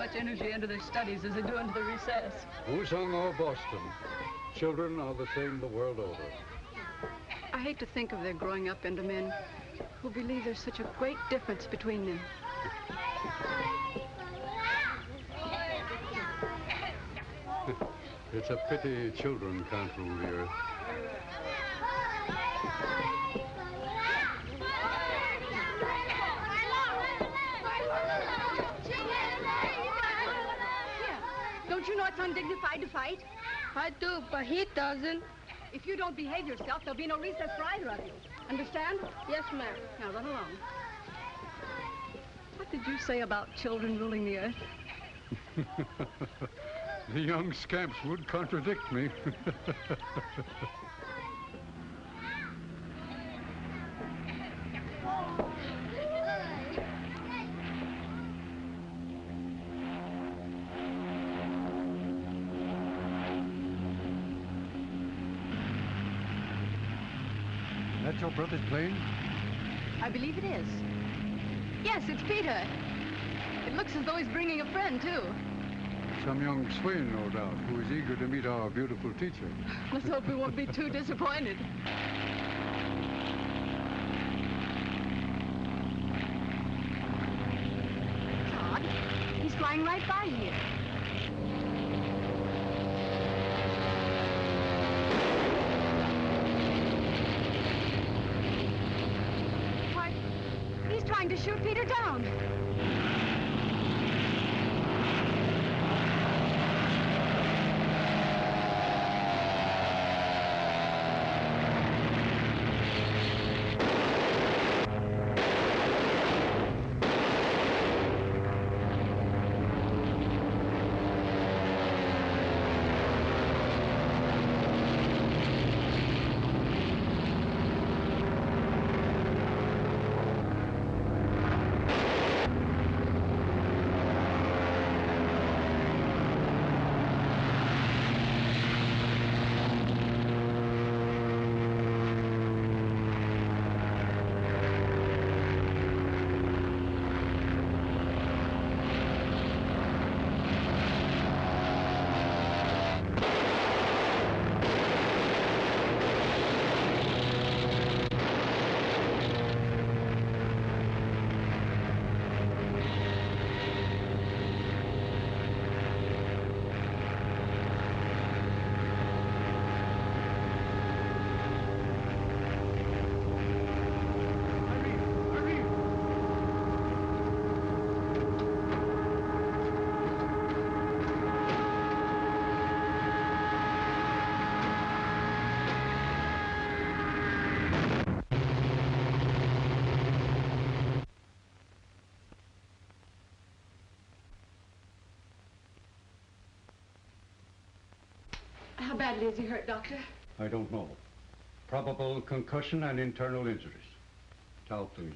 much energy into their studies as they do into the recess. Wusong or Boston, children are the same the world over. I hate to think of their growing up into men who believe there's such a great difference between them. It's a pity children can't rule the earth. Don't you know it's undignified to fight? I do, but he doesn't. If you don't behave yourself, there'll be no recess for either of you. Understand? Yes, ma'am. Now run along. What did you say about children ruling the earth? The young scamps would contradict me. That's your brother's plane? I believe it is. Yes, it's Peter. It looks as though he's bringing a friend, too. Some young swain, no doubt, who is eager to meet our beautiful teacher. Let's hope we won't be too disappointed. It's odd. He's flying right by here. Why, he's trying to shoot Peter down. How badly is he hurt, Doctor? I don't know. Probable concussion and internal injuries. Towel, please.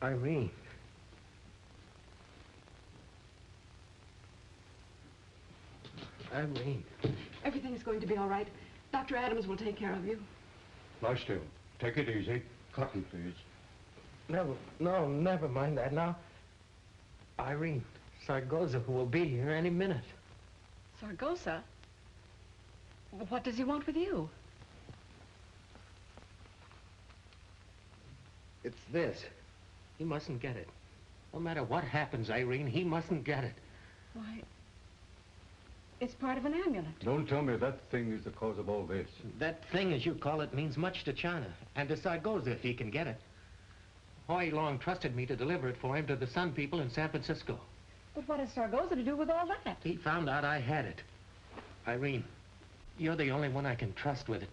Irene. Irene. Everything's going to be all right. Dr. Adams will take care of you. Lie still. Take it easy. Cotton, please. Never mind that now. Irene, Sorgoza will be here any minute. Sorgoza? What does he want with you? It's this. He mustn't get it. No matter what happens, Irene, he mustn't get it. Why, it's part of an amulet. Don't tell me that thing is the cause of all this. That thing, as you call it, means much to China, and to Sorgoza if he can get it. Hoy Long trusted me to deliver it for him to the Sun people in San Francisco. But what has Sorgoza to do with all that? He found out I had it. Irene, you're the only one I can trust with it.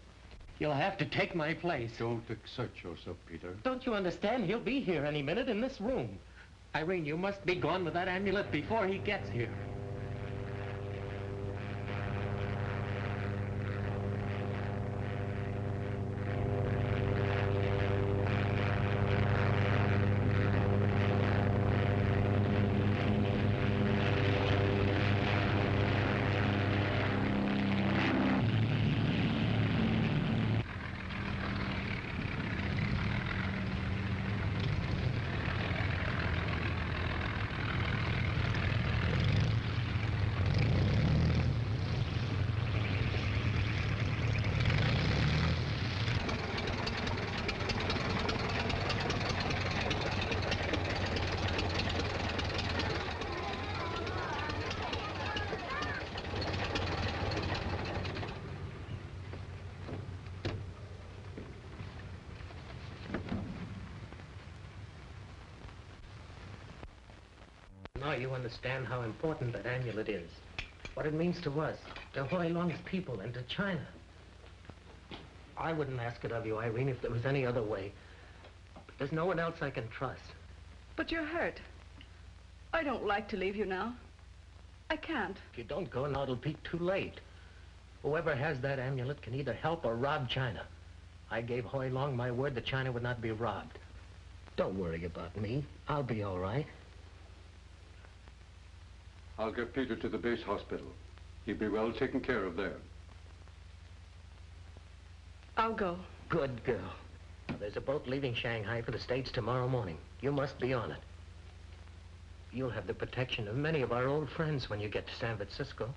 You'll have to take my place. Don't exert yourself, Peter. Don't you understand? He'll be here any minute in this room. Irene, you must be gone with that amulet before he gets here. Now you understand how important that amulet is. What it means to us, to Huilong's people, and to China. I wouldn't ask it of you, Irene, if there was any other way. But there's no one else I can trust. But you're hurt. I don't like to leave you now. I can't. If you don't go, now it'll be too late. Whoever has that amulet can either help or rob China. I gave Huilong my word that China would not be robbed. Don't worry about me. I'll be all right. I'll get Peter to the base hospital. He'll be well taken care of there. I'll go. Good girl. Now, there's a boat leaving Shanghai for the States tomorrow morning. You must be on it. You'll have the protection of many of our old friends when you get to San Francisco.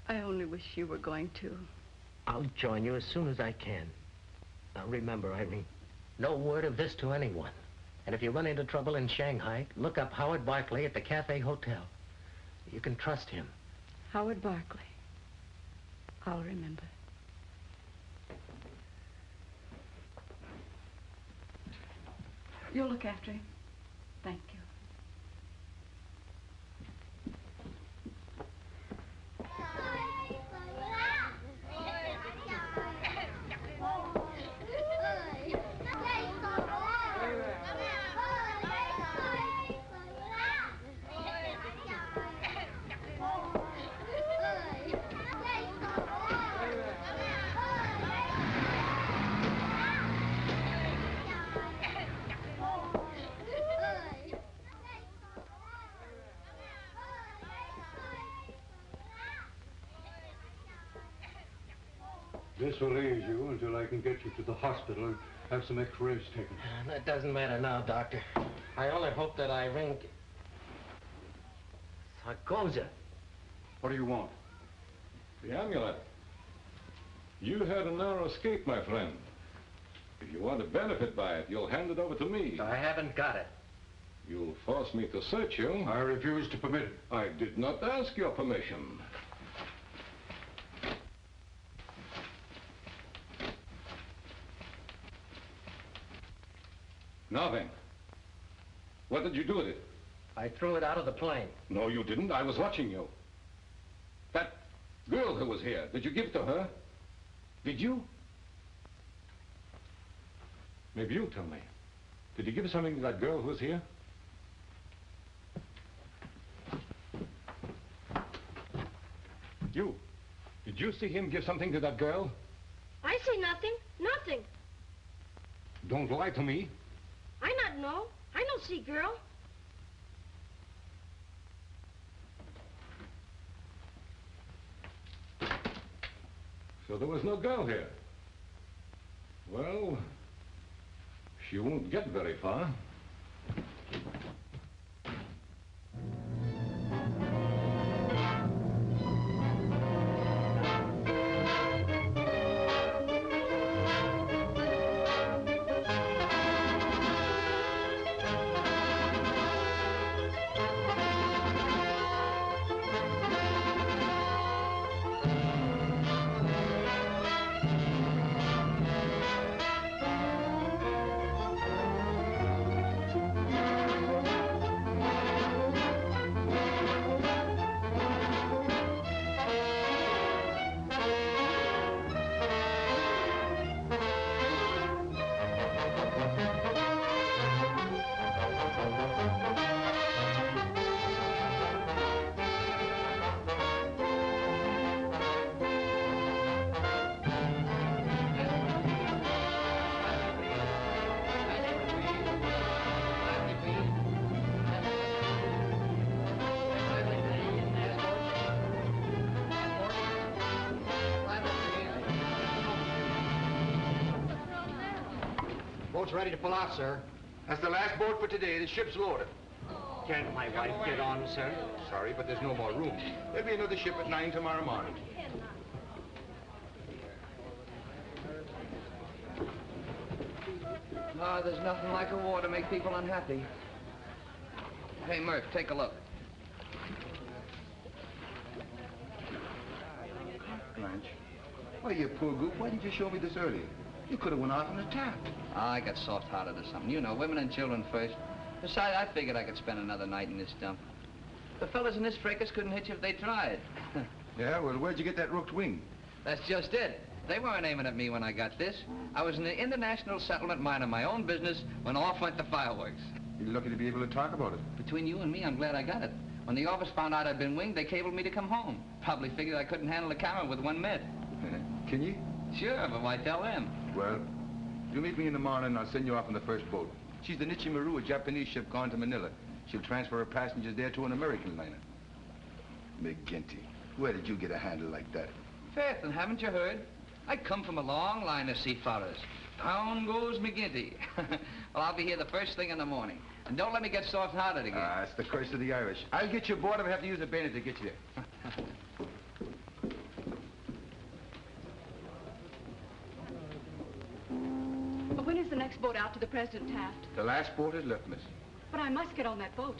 I only wish you were going to. I'll join you as soon as I can. Now remember, Irene, no word of this to anyone. And if you run into trouble in Shanghai, look up Howard Barclay at the Cafe Hotel. You can trust him. Howard Barclay. I'll remember. You'll look after him. Thank you. This will ease you until I can get you to the hospital and have some x-rays taken. That doesn't matter now, Doctor. I only hope that Irene... Sorgoza. What do you want? The amulet. You had a narrow escape, my friend. If you want to benefit by it, you'll hand it over to me. I haven't got it. You'll force me to search you. I refuse to permit it. I did not ask your permission. Nothing. What did you do with it? I threw it out of the plane. No, you didn't. I was watching you. That girl who was here, did you give it to her? Did you? Maybe you'll tell me. Did you give something to that girl who was here? You. Did you see him give something to that girl? I see nothing. Nothing. Don't lie to me. I not know. I no see girl. So there was no girl here. Well, she won't get very far. Boat's ready to pull out, sir. That's the last boat for today. The ship's loaded. Can't my wife get on, sir? Sorry, but there's no more room. There'll be another ship at 9 tomorrow morning. No, there's nothing like a war to make people unhappy. Hey, Murph, take a look. Blanche. Why, you poor goop, why didn't you show me this earlier? You could have went off and attacked. I got soft-hearted or something. You know, women and children first. Besides, I figured I could spend another night in this dump. The fellas in this fracas couldn't hit you if they tried. Yeah, well, where'd you get that rooked wing? That's just it. They weren't aiming at me when I got this. I was in the international settlement minding my own business when off went the fireworks. You're lucky to be able to talk about it. Between you and me, I'm glad I got it. When the office found out I'd been winged, they cabled me to come home. Probably figured I couldn't handle the camera with one mitt. Can you? Sure, but why tell them? Well, you meet me in the morning and I'll send you off on the first boat. She's the Nichimaru, a Japanese ship gone to Manila. She'll transfer her passengers there to an American liner. McGinty, where did you get a handle like that? Faith, and haven't you heard? I come from a long line of seafarers. Down goes McGinty. Well, I'll be here the first thing in the morning. And don't let me get soft-hearted again. Ah, it's the curse of the Irish. I'll get you aboard if I have to use a bayonet to get you there. But when is the next boat out to the President Taft? The last boat is left, miss. But I must get on that boat.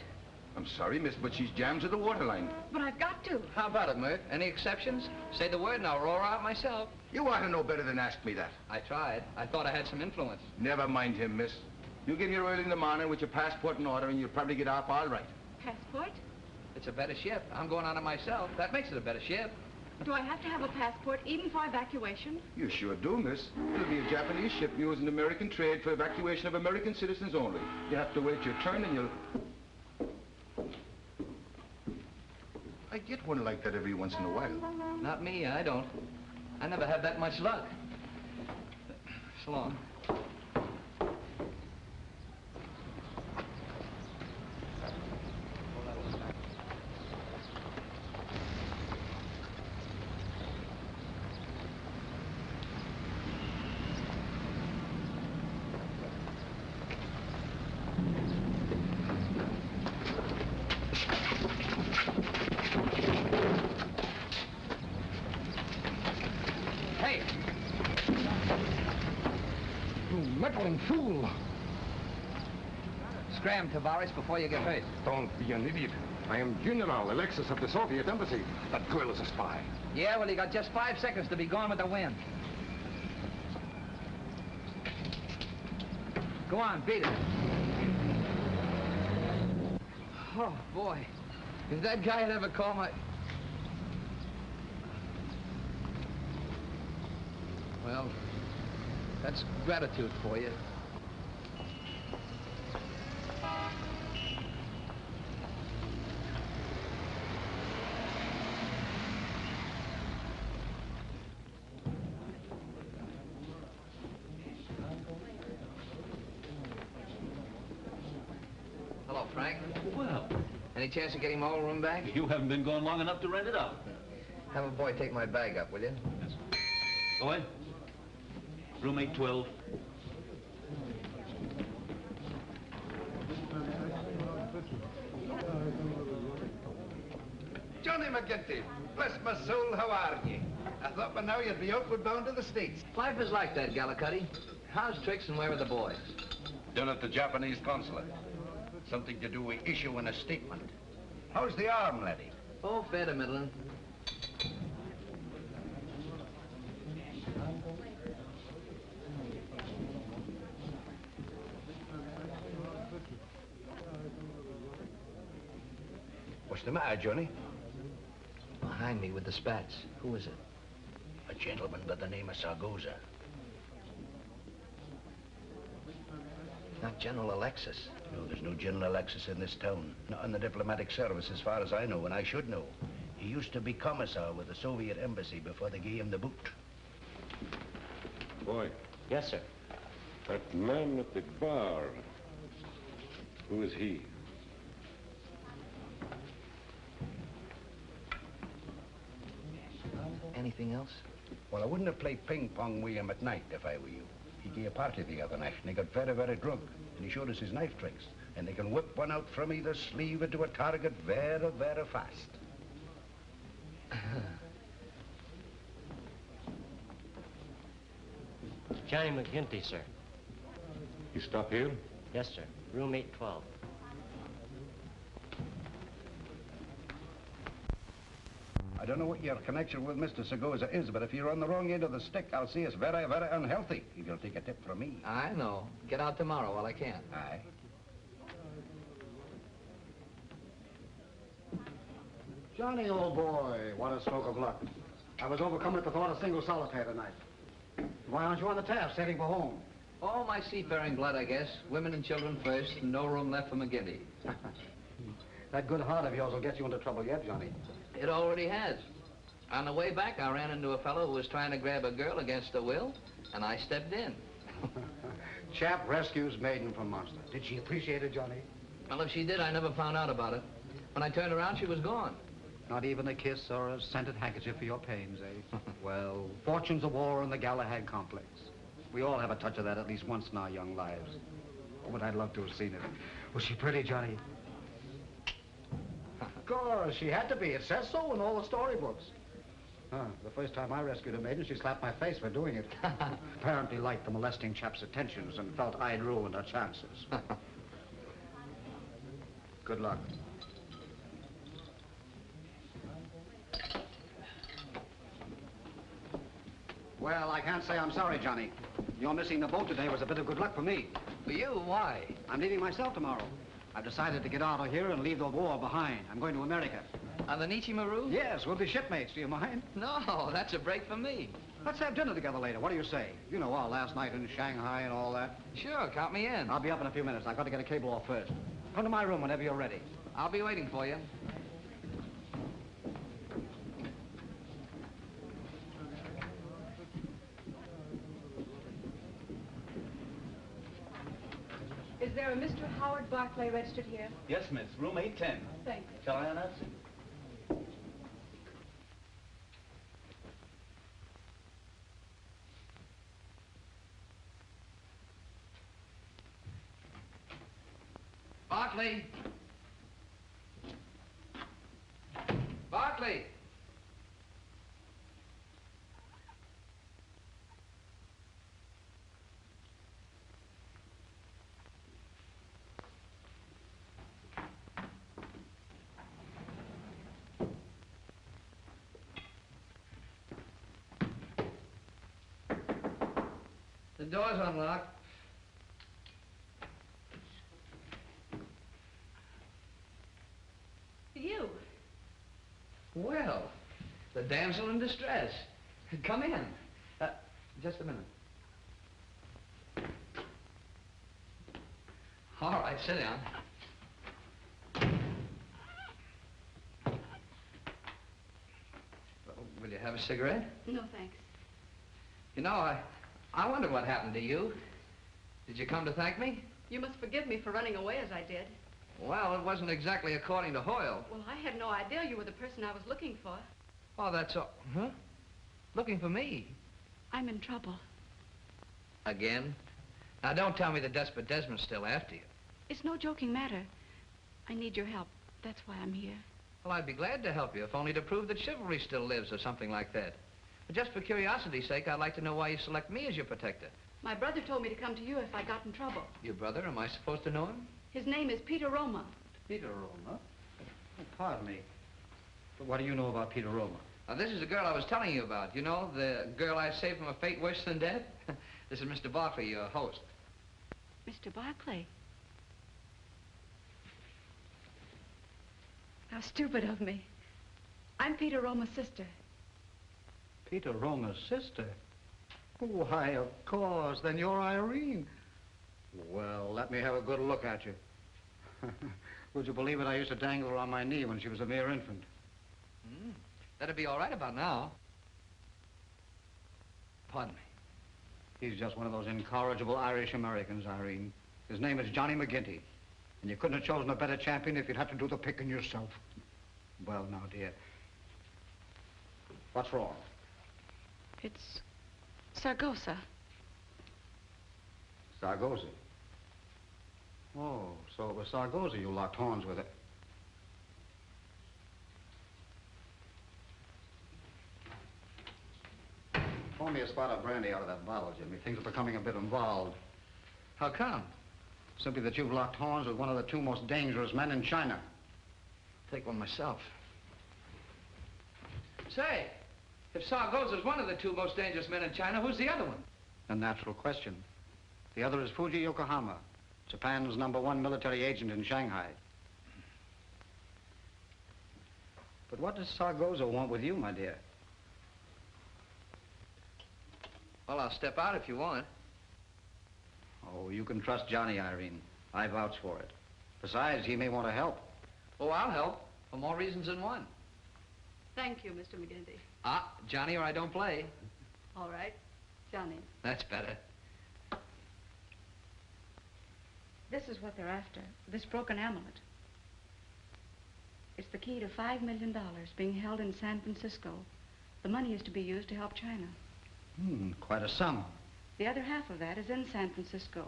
I'm sorry, miss, but she's jammed to the waterline. But I've got to. How about it, Murph? Any exceptions? Say the word and I'll roar out myself. You ought to know better than ask me that. I tried. I thought I had some influence. Never mind him, miss. You get here early in the morning with your passport in order and you'll probably get off all right. Passport? It's a better ship. I'm going on it myself. That makes it a better ship. Do I have to have a passport even for evacuation? You sure do, miss. It'll be a Japanese ship using American trade for evacuation of American citizens only. You have to wait your turn and you'll... I get one like that every once in a while. Not me, I don't. I never had that much luck. So long. Fool! Scram, Tavares, before you get hurt. Don't be an idiot. I am General Alexis of the Soviet Embassy. That girl is a spy. Yeah, well, you got just 5 seconds to be gone with the wind. Go on, beat it. Oh, boy. If that guy had ever called my... Well, that's gratitude for you. Hello, Frank. Well, Any chance of getting my old room back? you haven't been gone long enough to rent it out. Have a boy take my bag up, will you? Yes. Boy, room 812. Johnny McGinty, bless my soul, how are ye? I thought by now you'd be outward bound to the States. Life is like that, Gallicuddy. How's tricks and where are the boys? Done at the Japanese consulate. Something to do with issuing a statement. How's the arm, laddie? Oh, fair to middling. What's the matter, Johnny? Behind me with the spats. Who is it? A gentleman by the name of Sorgoza. Not General Alexis. No, there's no General Alexis in this town. Not in the diplomatic service, as far as I know, and I should know. He used to be commissar with the Soviet embassy before they gave him the boot. Boy, Yes, sir. that man at the bar, who is he? Anything else? Well, I wouldn't have played ping-pong with him at night if I were you. He gave a party the other night, and he got very, very drunk. And he showed us his knife tricks. And they can whip one out from either sleeve into a target very, very fast. Johnny McGinty, sir. You stop here? Yes, sir. Room 812. I don't know what your connection with Mr. Sorgoza is, but if you're on the wrong end of the stick, I'll say it's very, very unhealthy. If you'll take a tip from me. I know. Get out tomorrow while I can. Aye. Johnny, old boy, what a stroke of luck. I was overcome at the thought of single solitaire tonight. Why aren't you on the taff, sailing for home? Oh, my seafaring blood, I guess. Women and children first, and no room left for McGinty. That good heart of yours will get you into trouble yet, Johnny. It already has. On the way back, I ran into a fellow who was trying to grab a girl against her will, and I stepped in. Chap rescues maiden from monster. Did she appreciate it, Johnny? Well, if she did, I never found out about it. When I turned around, she was gone. Not even a kiss or a scented handkerchief for your pains, eh? Well, fortunes of war and the Galahad complex. We all have a touch of that at least once in our young lives. Oh, but I'd love to have seen it. Was she pretty, Johnny? Of course, she had to be. It says so in all the storybooks. The first time I rescued a maiden, she slapped my face for doing it. Apparently liked the molesting chap's attentions and felt I'd ruined her chances. Good luck. Well, I can't say I'm sorry, Johnny. Your missing the boat today was a bit of good luck for me. For you? Why? I'm leaving myself tomorrow. I've decided to get out of here and leave the war behind. I'm going to America. On the Nietzsche Maru? Yes, we'll be shipmates. Do you mind? No, that's a break for me. Let's have dinner together later. What do you say? You know, our last night in Shanghai and all that. Sure, count me in. I'll be up in a few minutes. I've got to get a cable off first. Come to my room whenever you're ready. I'll be waiting for you. Is there a Mr. Howard Barclay registered here? Yes, miss. Room 810. Thanks. Shall I announce it? Barclay! Barclay! The door's unlocked. You? Well, the damsel in distress. Come in. Just a minute. All right, sit down. Will you have a cigarette? No, thanks. You know, I wonder what happened to you. Did you come to thank me? You must forgive me for running away as I did. Well, it wasn't exactly according to Hoyle. Well, I had no idea you were the person I was looking for. Oh, that's all. Huh? Looking for me? I'm in trouble. Again? Now, don't tell me the desperate Desmond's still after you. It's no joking matter. I need your help. That's why I'm here. Well, I'd be glad to help you, if only to prove that chivalry still lives or something like that. But just for curiosity's sake, I'd like to know why you select me as your protector. My brother told me to come to you if I got in trouble. Your brother? Am I supposed to know him? His name is Peter Roma. Peter Roma? Oh, pardon me. But what do you know about Peter Roma? Now, this is the girl I was telling you about. You know, the girl I saved from a fate worse than death? This is Mr. Barclay, your host. Mr. Barclay? How stupid of me. I'm Peter Roma's sister. Peter Roma's sister? Why, of course. Then you're Irene. Well, let me have a good look at you. Would you believe it? I used to dangle her on my knee when she was a mere infant. That'd be all right about now. Pardon me. He's just one of those incorrigible Irish Americans, Irene. His name is Johnny McGinty. And you couldn't have chosen a better champion if you'd had to do the picking yourself. Well, now, dear. What's wrong? It's Sorgoza. Sorgoza? Oh, so it was Sorgoza you locked horns with it. Pour me a spot of brandy out of that bottle, Jimmy. Things are becoming a bit involved. How come? Simply that you've locked horns with one of the two most dangerous men in China. Take one myself. Say, if Sorgoza's one of the two most dangerous men in China, who's the other one? A natural question. The other is Fuji Yokohama, Japan's #1 military agent in Shanghai. But what does Sorgoza want with you, my dear? Well, I'll step out if you want. Oh, you can trust Johnny, Irene. I vouch for it. Besides, he may want to help. Oh, I'll help, for more reasons than one. Thank you, Mr. McGinty. Ah, Johnny or I don't play. All right, Johnny. That's better. This is what they're after, this broken amulet. It's the key to $5 million being held in San Francisco. The money is to be used to help China. Quite a sum. The other half of that is in San Francisco,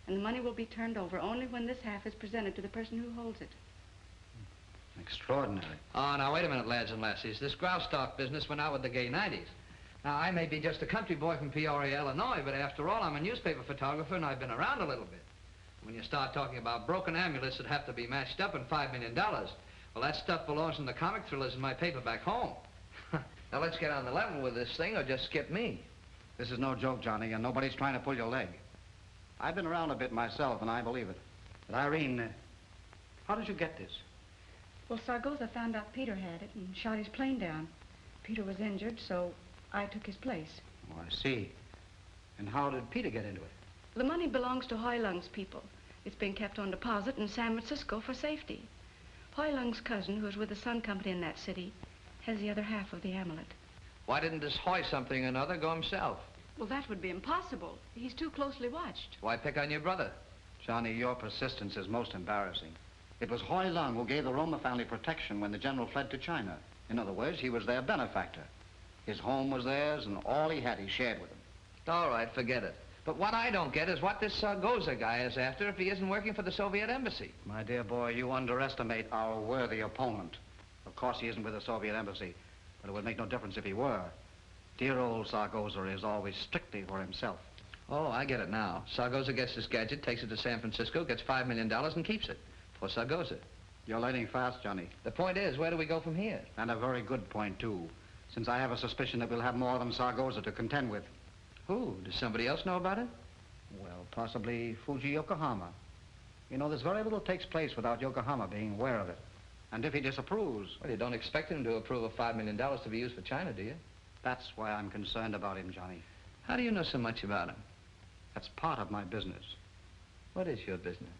and the money will be turned over only when this half is presented to the person who holds it. Extraordinary. Oh, now, wait a minute, lads and lassies. This grouse stock business went out with the gay 90s. Now, I may be just a country boy from Peoria, Illinois, but after all, I'm a newspaper photographer, and I've been around a little bit. When you start talking about broken amulets that have to be matched up in $5 million, well, that stuff belongs in the comic thrillers in my paper back home. Now, let's get on the level with this thing or just skip me. This is no joke, Johnny, and nobody's trying to pull your leg. I've been around a bit myself, and I believe it. But Irene, how did you get this? Well, Sorgoza found out Peter had it and shot his plane down. Peter was injured, so I took his place. Oh, I see. And how did Peter get into it? The money belongs to Hoi Lung's people. It's being kept on deposit in San Francisco for safety. Hoi Lung's cousin, who is with the Sun Company in that city, has the other half of the amulet. Why didn't this Hoy something or another go himself? Well, that would be impossible. He's too closely watched. Why pick on your brother? Johnny, your persistence is most embarrassing. It was Hoi Lung who gave the Roma family protection when the general fled to China. In other words, he was their benefactor. His home was theirs, and all he had he shared with them. All right, forget it. But what I don't get is what this Sorgoza guy is after if he isn't working for the Soviet embassy. My dear boy, you underestimate our worthy opponent. Of course, he isn't with the Soviet embassy, but it would make no difference if he were. Dear old Sorgoza is always strictly for himself. Oh, I get it now. Sorgoza gets this gadget, takes it to San Francisco, gets $5 million and keeps it. For Sorgoza. You're learning fast, Johnny. The point is, where do we go from here? And a very good point, too, since I have a suspicion that we'll have more than Sorgoza to contend with. Who? Does somebody else know about it? Well, possibly Fuji Yokohama. You know, there's very little takes place without Yokohama being aware of it. And if he disapproves... Well, you don't expect him to approve of $5 million to be used for China, do you? That's why I'm concerned about him, Johnny. How do you know so much about him? That's part of my business. What is your business?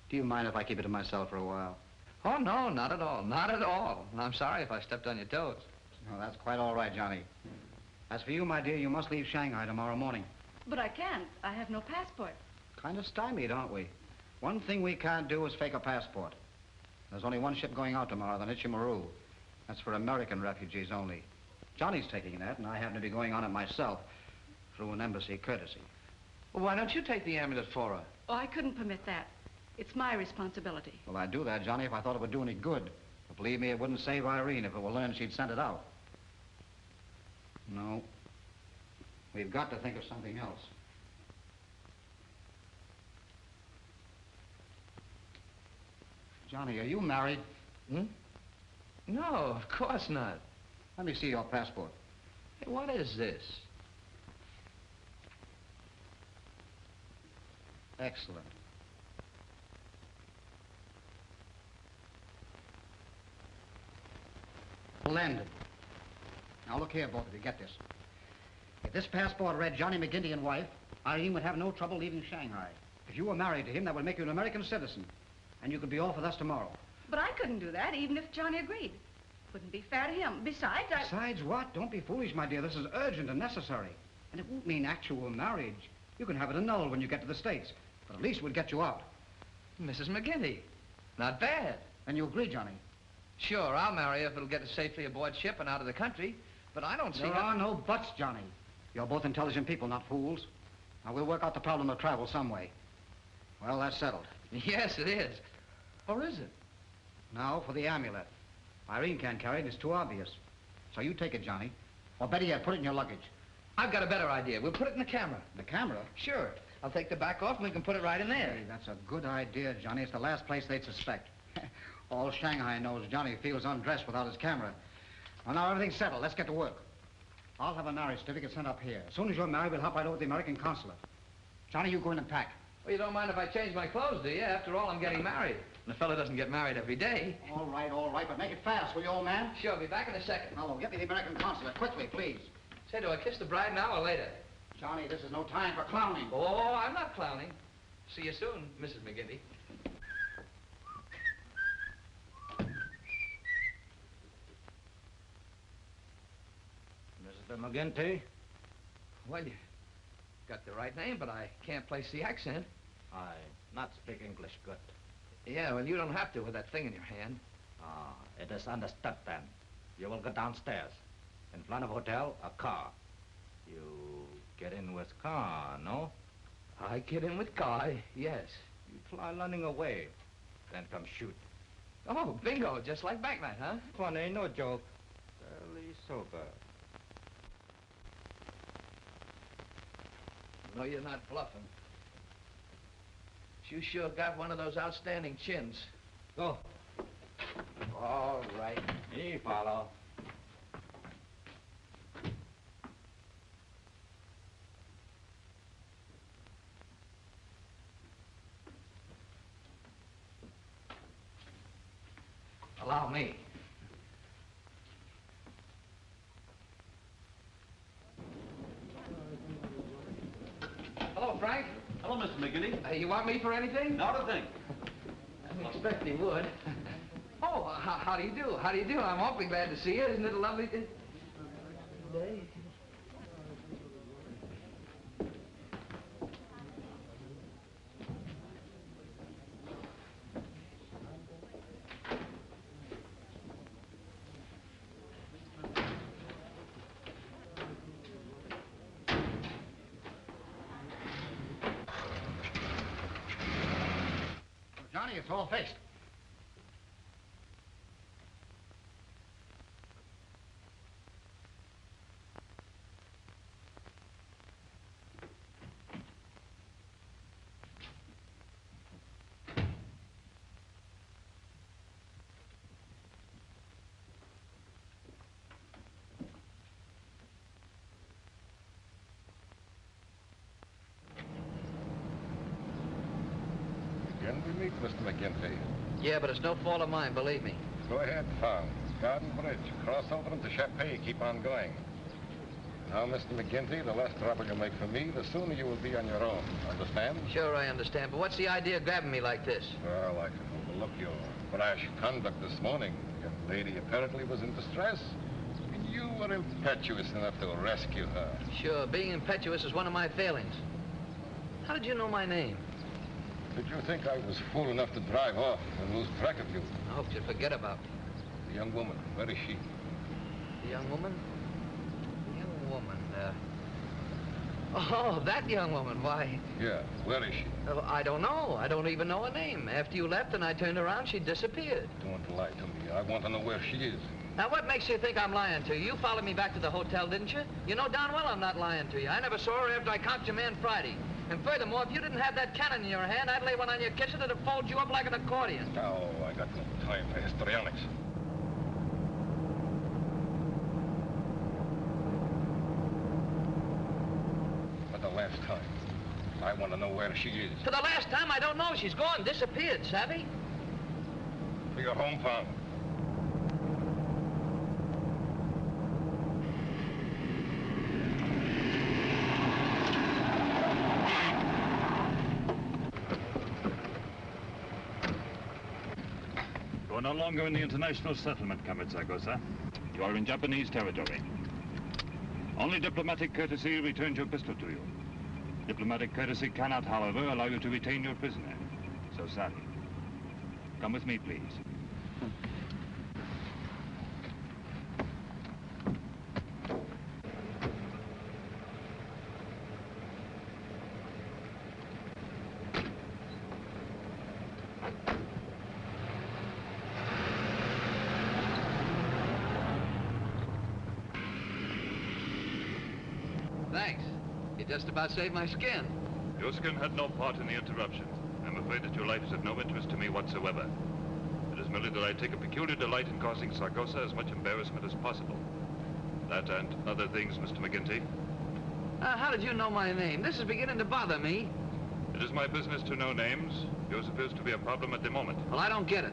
Do you mind if I keep it to myself for a while? Oh, no, not at all. Not at all. And I'm sorry if I stepped on your toes. No, that's quite all right, Johnny. As for you, my dear, you must leave Shanghai tomorrow morning. But I can't. I have no passport. Kind of stymied, aren't we? One thing we can't do is fake a passport. There's only one ship going out tomorrow, the Nichimaru. That's for American refugees only. Johnny's taking that, and I happen to be going on it myself through an embassy courtesy. Well, why don't you take the amulet for her? Oh, I couldn't permit that. It's my responsibility. Well, I'd do that, Johnny, if I thought it would do any good. But believe me, it wouldn't save Irene if it were learned she'd sent it out. No. We've got to think of something else. Johnny, are you married? Hmm? No, of course not. Let me see your passport. Hey, what is this? Excellent. Splendid. Now, look here, both of you, get this. If this passport read Johnny McGinty and wife, Irene would have no trouble leaving Shanghai. If you were married to him, that would make you an American citizen, and you could be off with us tomorrow. But I couldn't do that, even if Johnny agreed. Wouldn't be fair to him. Besides, Besides what? Don't be foolish, my dear. This is urgent and necessary. And it won't mean actual marriage. You can have it annulled when you get to the States, but at least it would get you out. Mrs. McGinty. Not bad. And you agree, Johnny? Sure, I'll marry her if it'll get us safely aboard ship and out of the country. But I don't see There are no buts, Johnny. You're both intelligent people, not fools. Now, we'll work out the problem of travel some way. Well, that's settled. Yes, it is. Or is it? Now for the amulet. Irene can't carry it. It's too obvious. So you take it, Johnny. Or better yet, put it in your luggage. I've got a better idea. We'll put it in the camera. The camera? Sure. I'll take the back off and we can put it right in there. Hey, that's a good idea, Johnny. It's the last place they'd suspect. All Shanghai knows Johnny feels undressed without his camera. Well, now everything's settled. Let's get to work. I'll have a marriage certificate sent up here. As soon as you're married, we'll help right over with the American consulate. Johnny, you go in and pack. Well, you don't mind if I change my clothes, do you? After all, I'm getting married. And a fella doesn't get married every day. All right, but make it fast, will you, old man? Sure, be back in a second. Oh, get me the American consulate, quickly, please. Say, do I kiss the bride now or later? Johnny, this is no time for clowning. Oh, I'm not clowning. See you soon, Mrs. McGinty. Mr. McGinty? Well, you got the right name, but I can't place the accent. I not speak English good. Yeah, well, you don't have to with that thing in your hand. Ah, it is understood then. You will go downstairs. In front of hotel, a car. You get in with car, no? I get in with car, yes. You fly running away, then come shoot. Oh, bingo, just like back night, huh? Funny, no joke. Fairly sober. No, you're not bluffing. You sure got one of those outstanding chins. Go. All right. Me follow. Allow me. Hello, Frank. Hello, Mr. McGinty. You want me for anything? Not a thing. I didn't expect he would. Oh, how do you do? How do you do? I'm awfully glad to see you. Isn't it a lovely day? Johnny, it's all fixed. Again we meet, Mr. McGinty. Yeah, but it's no fault of mine, believe me. Go ahead, Tom. Garden Bridge. Cross over into Chappé. Keep on going. Now, Mr. McGinty, the less trouble you make for me, the sooner you will be on your own. Understand? Sure, I understand. But what's the idea of grabbing me like this? Well, I can overlook your brash conduct this morning. The young lady apparently was in distress. And you were impetuous enough to rescue her. Sure, being impetuous is one of my failings. How did you know my name? Did you think I was fool enough to drive off and lose track of you? I hope you'd forget about me. The young woman, where is she? The young woman? The young woman, Oh, that young woman, why? Yeah, where is she? Oh, I don't know. I don't even know her name. After you left and I turned around, she disappeared. Don't lie to me. I want to know where she is. Now, what makes you think I'm lying to you? You followed me back to the hotel, didn't you? You know darn well I'm not lying to you. I never saw her after I conked your man Friday. And furthermore, if you didn't have that cannon in your hand, I'd lay one on your kitchen that'd fold you up like an accordion. Oh, I got no time for histrionics. For the last time, I want to know where she is. For the last time, I don't know. She's gone, disappeared, savvy? For your hometown. You are no longer in the international settlement, Sorgoza. You are in Japanese territory. Only diplomatic courtesy returns your pistol to you. Diplomatic courtesy cannot, however, allow you to retain your prisoner. So sorry. Come with me, please. Thanks. You just about saved my skin. Your skin had no part in the interruption. I'm afraid that your life is of no interest to me whatsoever. It is merely that I take a peculiar delight in causing Sorgoza as much embarrassment as possible. That and other things, Mr. McGinty. How did you know my name? This is beginning to bother me. It is my business to know names, Yours appears to be a problem at the moment. Well, I don't get it.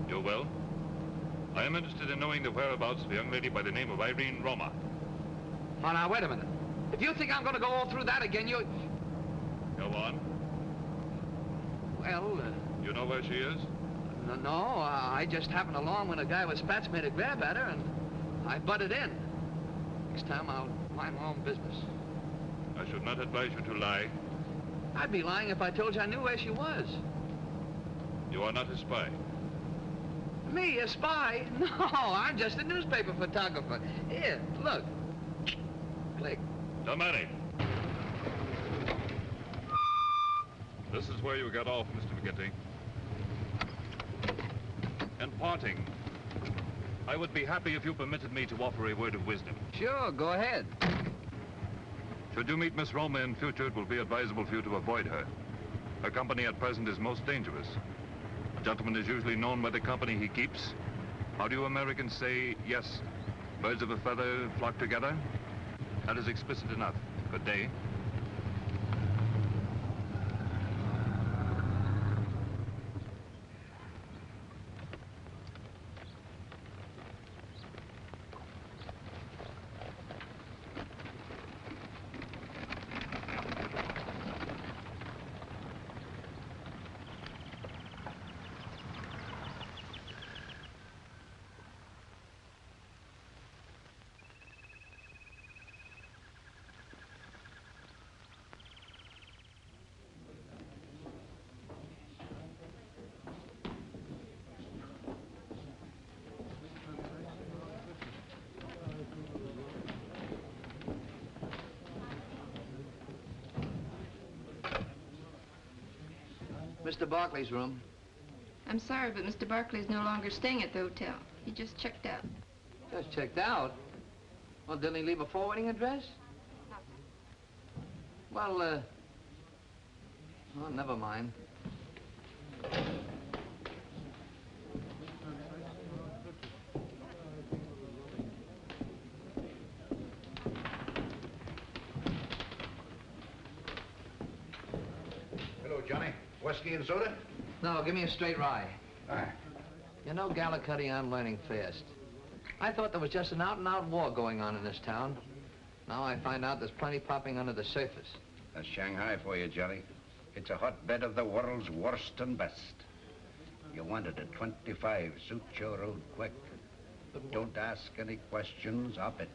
You will? I am interested in knowing the whereabouts of a young lady by the name of Irene Roma. Oh, now, wait a minute. If you think I'm going to go all through that again, you... Go on. Well, You know where she is? no, I just happened along when a guy with spats made a grab at her, and I butted in. Next time, I'll mind my own business. I should not advise you to lie. I'd be lying if I told you I knew where she was. You are not a spy. Me, a spy? No, I'm just a newspaper photographer. Here, look. Click. Domani. This is where you get off, Mr. McGinty. In parting, I would be happy if you permitted me to offer a word of wisdom. Sure, go ahead. Should you meet Miss Roma in future, it will be advisable for you to avoid her. Her company at present is most dangerous. A gentleman is usually known by the company he keeps. How do you Americans say, yes, birds of a feather flock together? That is explicit enough. Good day. Mr. Barkley's room. I'm sorry, but Mr. Barkley's no longer staying at the hotel. He just checked out. Just checked out? Well, didn't he leave a forwarding address? Well, well, never mind. Hello, Johnny. Whiskey and soda? No, give me a straight rye. All right. You know, Gallicuddy, I'm learning fast. I thought there was just an out-and-out war going on in this town. Now I find out there's plenty popping under the surface. That's Shanghai for you, Johnny. It's a hotbed of the world's worst and best. You wanted a 25, suit your road quick. But don't ask any questions of it.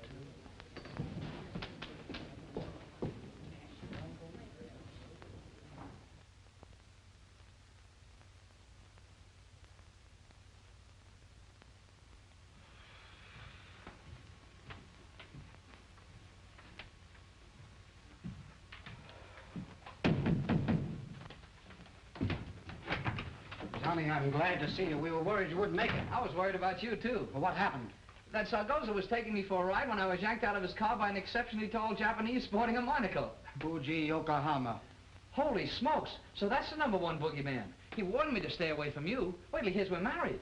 Johnny, I'm glad to see you. We were worried you wouldn't make it. I was worried about you, too. Well, what happened? That Sorgoza was taking me for a ride when I was yanked out of his car by an exceptionally tall Japanese sporting a monocle. Fuji, Yokohama. Holy smokes. So that's the #1 boogeyman. He warned me to stay away from you. Wait till he hears we're married.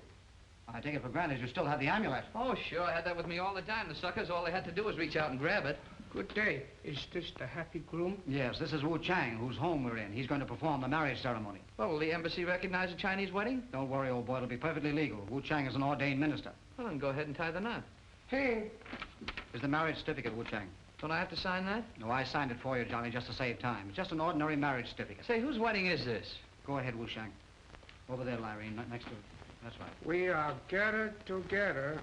I take it for granted you still have the amulet. Oh, sure. I had that with me all the time. The suckers, all they had to do was reach out and grab it. Good day. Is this the happy groom? Yes, this is Wu Chang, whose home we're in. He's going to perform the marriage ceremony. Well, will the embassy recognize a Chinese wedding? Don't worry, old boy. It'll be perfectly legal. Wu Chang is an ordained minister. Well, then go ahead and tie the knot. Hey. Is the marriage certificate, Wu Chang? Don't I have to sign that? No, I signed it for you, Johnny, just to save time. It's just an ordinary marriage certificate. Say, whose wedding is this? Go ahead, Wu Chang. Over there, Irene, next to it. That's right. We are gathered together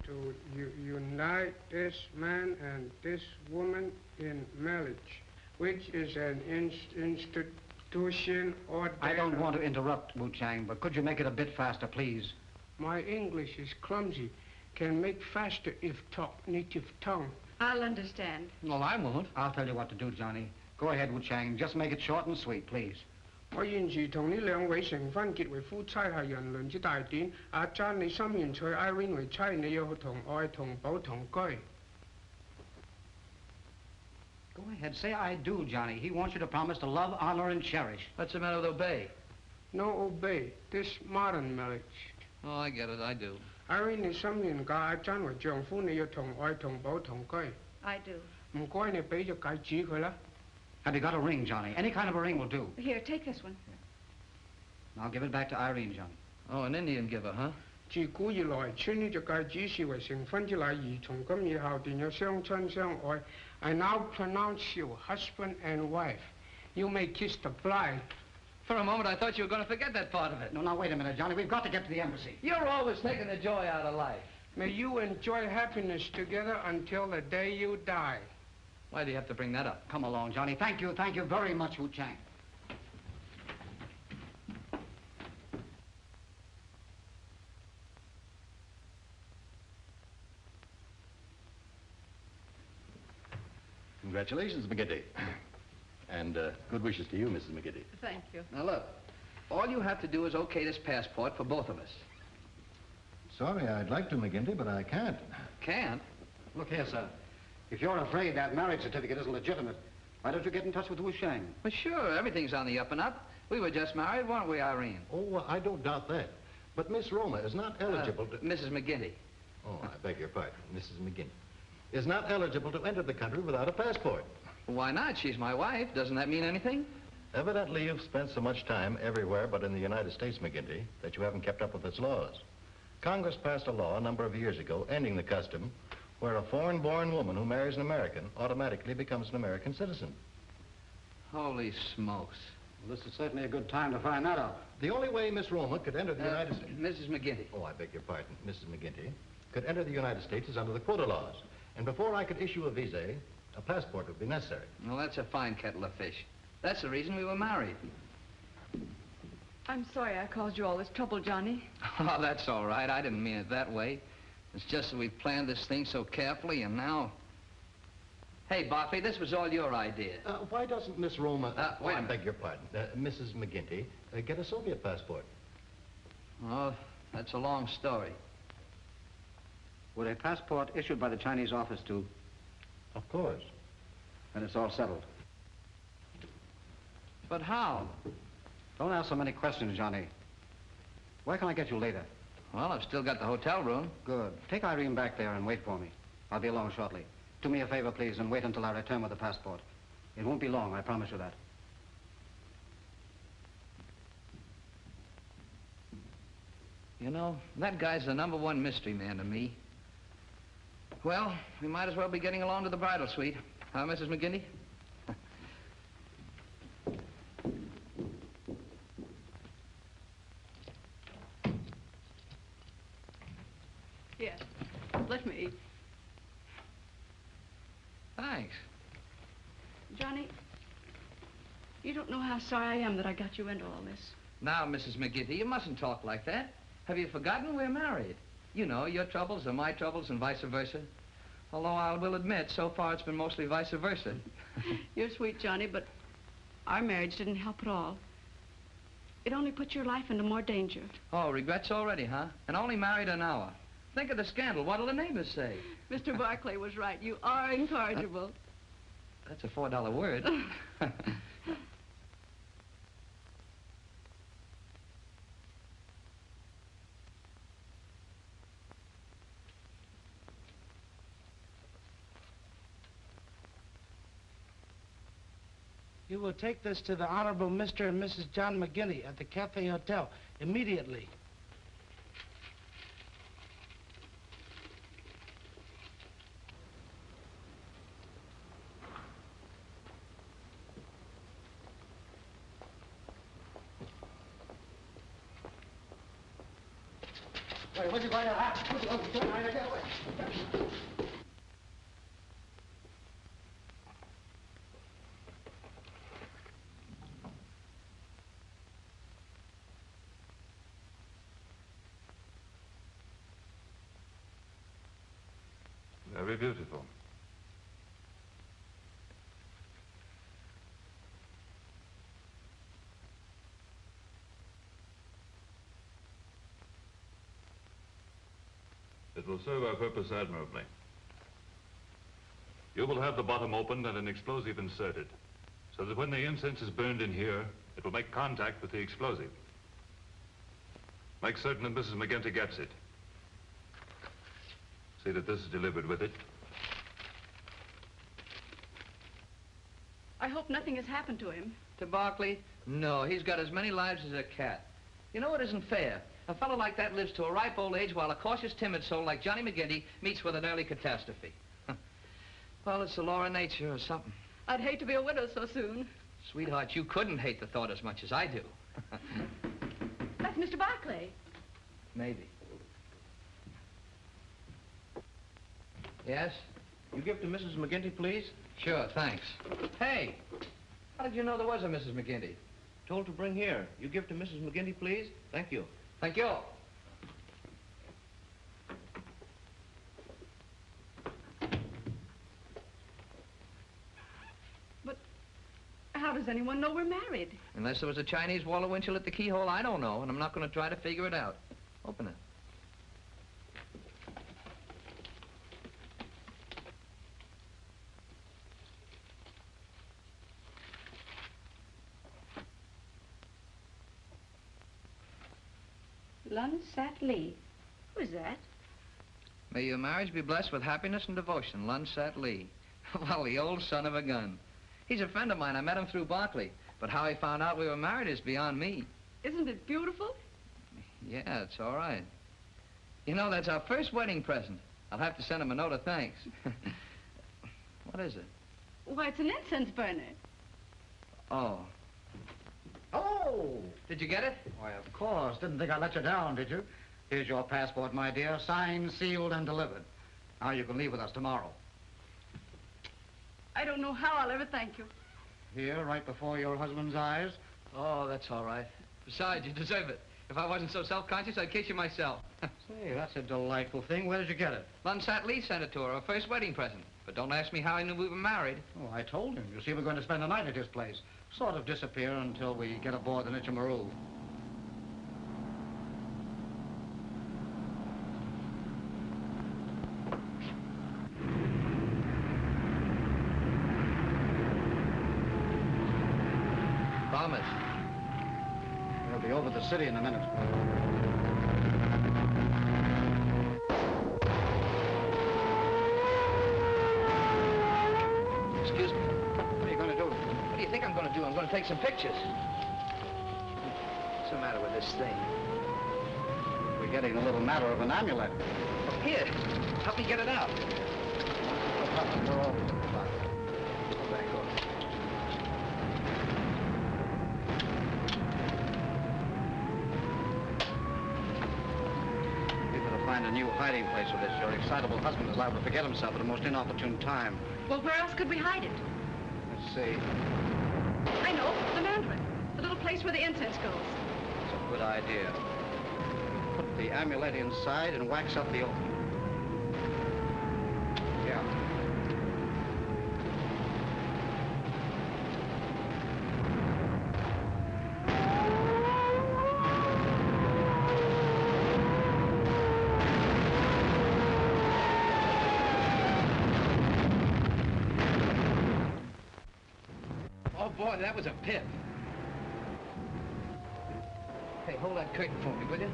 to unite this man and this woman in marriage, which is an institution ordained... I don't want to interrupt, Wu Chang, but could you make it a bit faster, please? My English is clumsy. Can make faster if talk native tongue. I'll understand. Well, I won't. I'll tell you what to do, Johnny. Go ahead, Wu Chang. Just make it short and sweet, please. 我現時同呢兩位成婚結為夫妻係人倫之大典。阿珍，你心願娶 Irene 為妻，你要同愛同保同居。Go ahead, say I do, Johnny. He wants you to promise to love, honor, and cherish. What's the matter with obey? No obey. This modern marriage. Oh, I get it. I do. Irene 你心願嫁阿珍為丈夫，你要同愛同保同居。I do. 唔該，你俾隻戒指佢啦。Have you got a ring, Johnny? Any kind of a ring will do. Here, take this one. I'll give it back to Irene, Johnny. Oh, an Indian giver, huh? 自古以來，穿呢隻戒指視為成婚之禮儀，從今以後便有相親相愛。I now pronounce you husband and wife. You may kiss the bride. For a moment, I thought you were going to forget that part of it. No, now, wait a minute, Johnny. We've got to get to the embassy. You're always taking the joy out of life. May you enjoy happiness together until the day you die. Why do you have to bring that up? Come along, Johnny. Thank you very much, Wu Chang. Congratulations, McGinty. And good wishes to you, Mrs. McGinty. Thank you. Now, look, all you have to do is okay this passport for both of us. Sorry, I'd like to, McGinty, but I can't. Can't? Look here, sir. If you're afraid that marriage certificate isn't legitimate, why don't you get in touch with Wu Shang? Well, sure. Everything's on the up and up. We were just married, weren't we, Irene? Oh, I don't doubt that. But Miss Roma is not eligible to... Mrs. McGinty. Oh, I beg your pardon. Mrs. McGinty is not eligible to enter the country without a passport. Why not? She's my wife. Doesn't that mean anything? Evidently, you've spent so much time everywhere but in the United States, McGinty, that you haven't kept up with its laws. Congress passed a law a number of years ago ending the custom where a foreign-born woman who marries an American automatically becomes an American citizen. Holy smokes. Well, this is certainly a good time to find that out. The only way Miss Roma could enter the United States... Mrs. McGinty. Oh, I beg your pardon. Mrs. McGinty could enter the United States is under the quota laws. And before I could issue a visa, a passport would be necessary. Well, that's a fine kettle of fish. That's the reason we were married. I'm sorry I caused you all this trouble, Johnny. Oh, that's all right. I didn't mean it that way. It's just that we planned this thing so carefully, and now... Hey, Barkley, this was all your idea. Why doesn't Miss Roma... wait a I minute. beg your pardon. Mrs. McGinty, get a Soviet passport. Oh, that's a long story. With a passport issued by the Chinese office, too? Of course. Then it's all settled. But how? Don't ask so many questions, Johnny. Where can I get you later? Well, I've still got the hotel room. Good. Take Irene back there and wait for me. I'll be along shortly. Do me a favor, please, and wait until I return with the passport. It won't be long, I promise you that. You know, that guy's the #1 mystery man to me. Well, we might as well be getting along to the bridal suite. Huh, Mrs. McGinty? Yes. Let me. Thanks. Johnny, you don't know how sorry I am that I got you into all this. Now, Mrs. McGinty, you mustn't talk like that. Have you forgotten we're married? You know, your troubles are my troubles and vice versa. Although I will admit, so far it's been mostly vice versa. You're sweet, Johnny, but our marriage didn't help at all. It only put your life into more danger. Oh, regrets already, huh? And only married an hour. Think of the scandal. What'll the neighbors say? Mr. Barclay was right. You are incorrigible. That's a $4 word. You will take this to the Honorable Mr. and Mrs. John McGinty at the Cafe Hotel immediately. Wait, what's he going to have? What's he going to do? Get away. Very beautiful. It will serve our purpose admirably. You will have the bottom opened and an explosive inserted, so that when the incense is burned in here, it will make contact with the explosive. Make certain that Mrs. McGinty gets it. See that this is delivered with it. I I hope nothing has happened to him. To Barkley? No, he's got as many lives as a cat. You know, it isn't fair. A fellow like that lives to a ripe old age while a cautious, timid soul like Johnny McGinty meets with an early catastrophe. Well, it's the law of nature or something. I'd hate to be a widow so soon. Sweetheart, you couldn't hate the thought as much as I do. That's Mr. Barkley. Maybe. Yes? You give to Mrs. McGinty, please? Sure, thanks. Hey, how did you know there was a Mrs. McGinty? Told to bring here. You give to Mrs. McGinty, please? Thank you. Thank you. But how does anyone know we're married? Unless there was a Chinese Walter Winchell at the keyhole, I don't know, and I'm not going to try to figure it out. Open it. Lun Sat Lee. Who is that? May your marriage be blessed with happiness and devotion, Lun Sat Lee. Well, the old son of a gun. He's a friend of mine. I met him through Barkley. But how he found out we were married is beyond me. Isn't it beautiful? Yeah, it's all right. You know, that's our first wedding present. I'll have to send him a note of thanks. What is it? Why, it's an incense burner. Oh. Oh! Did you get it? Why, of course. Didn't think I'd let you down, did you? Here's your passport, my dear. Signed, sealed, and delivered. Now you can leave with us tomorrow. I don't know how I'll ever thank you. Here, right before your husband's eyes. Oh, that's all right. Besides, you deserve it. If I wasn't so self-conscious, I'd kiss you myself. Say, that's a delightful thing. Where did you get it? Lun Sat Lee sent it to her, her first wedding present. But don't ask me how he knew we were married. Oh, I told him. You see, we're going to spend the night at his place. Sort of disappear until we get aboard the Nichimaru. Promise. We'll be over the city in a minute. Excuse me. What are you going to do? What do you think I'm going to do? I'm going to take some pictures. What's the matter with this thing? We're getting a little matter of an amulet. Oh, here, help me get it out. We're all Go back over. Find a new hiding place for this. Your excitable husband is liable to forget himself at a most inopportune time. Well, where else could we hide it? Let's see. I know, the Mandarin. The little place where the incense goes. It's a good idea. Put the amulet inside and wax up the opening. Yeah. Boy, that was a pip. Hey, hold that curtain for me, will you?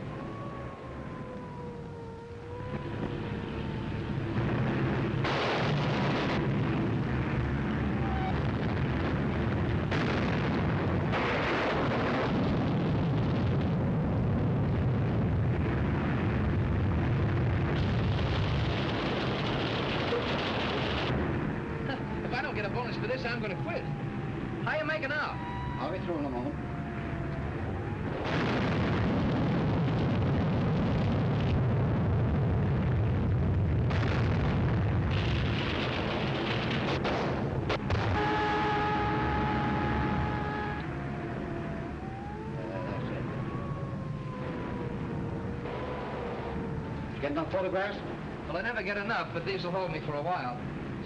If I don't get a bonus for this, I'm going to quit. How you making out? I'll be through in a moment. Get enough photographs? Well, I never get enough, but these will hold me for a while.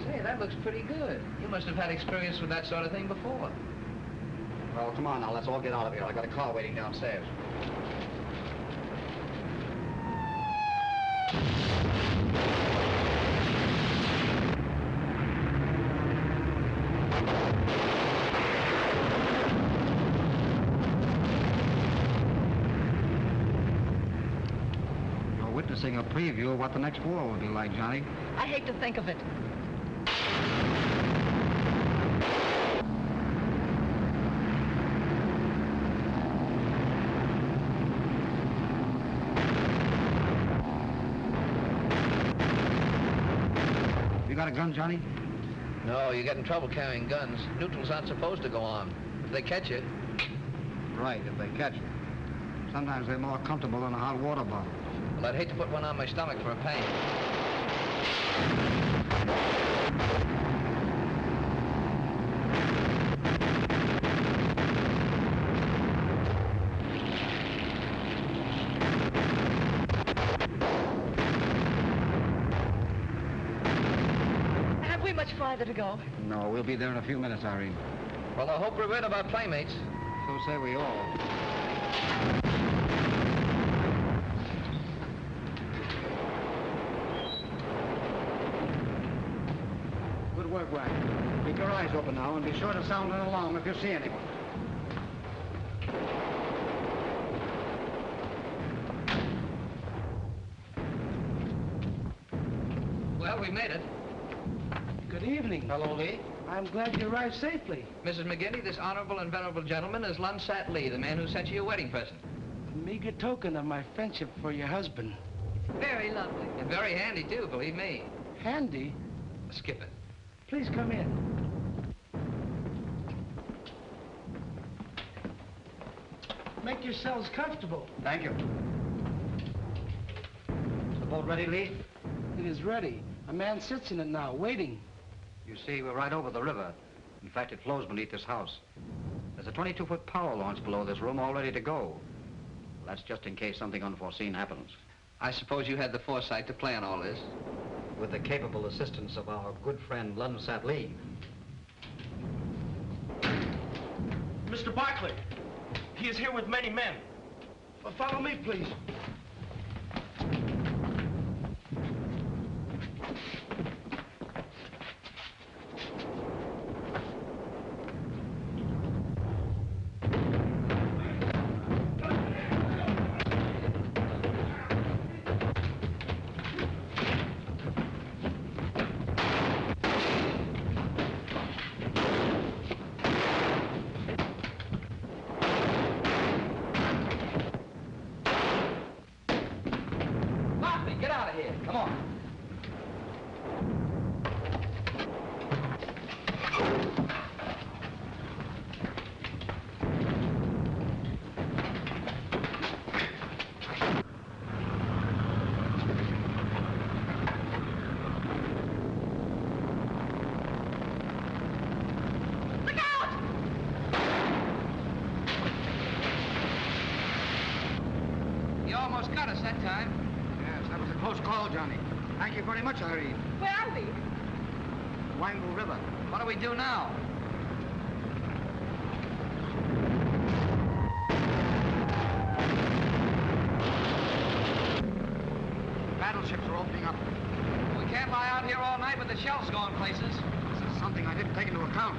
Say, that looks pretty good. You must have had experience with that sort of thing before. Well, come on now, let's all get out of here. I got a car waiting downstairs. You're witnessing a preview of what the next war will be like, Johnny. I hate to think of it. got a gun, Johnny? No, you get in trouble carrying guns. Neutrals aren't supposed to go on. If they catch you. Right, if they catch you. Sometimes they're more comfortable than a hot water bottle. Well, I'd hate to put one on my stomach for a pain. Have we much farther to go? No, we'll be there in a few minutes, Irene. Well, I hope we're rid of our playmates. So say we all. Good work, Ryan. Keep your eyes open now and be sure to sound an alarm if you see anyone. Well, we made it. Good evening. Hello, Lee. I'm glad you arrived safely. Mrs. McGinty, this honorable and venerable gentleman is Lunsat Lee, the man who sent you your wedding present. A meager token of my friendship for your husband. Very lovely. And very handy, too, believe me. Handy? Skip it. Please come in. Make yourselves comfortable. Thank you. Is the boat ready, Lee? It is ready. A man sits in it now, waiting. You see, we're right over the river. In fact, it flows beneath this house. There's a 22-foot power launch below this room all ready to go. Well, that's just in case something unforeseen happens. I suppose you had the foresight to plan all this. With the capable assistance of our good friend, Lunsat Lee. Mr. Barclay, he is here with many men. Follow me, please. Got us that time. Yes, that was a close call, Johnny. Thank you very much, Irene. Where are we? Wyandotte River. What do we do now? Battleships are opening up. We can't lie out here all night with the shells going places. This is something I didn't take into account.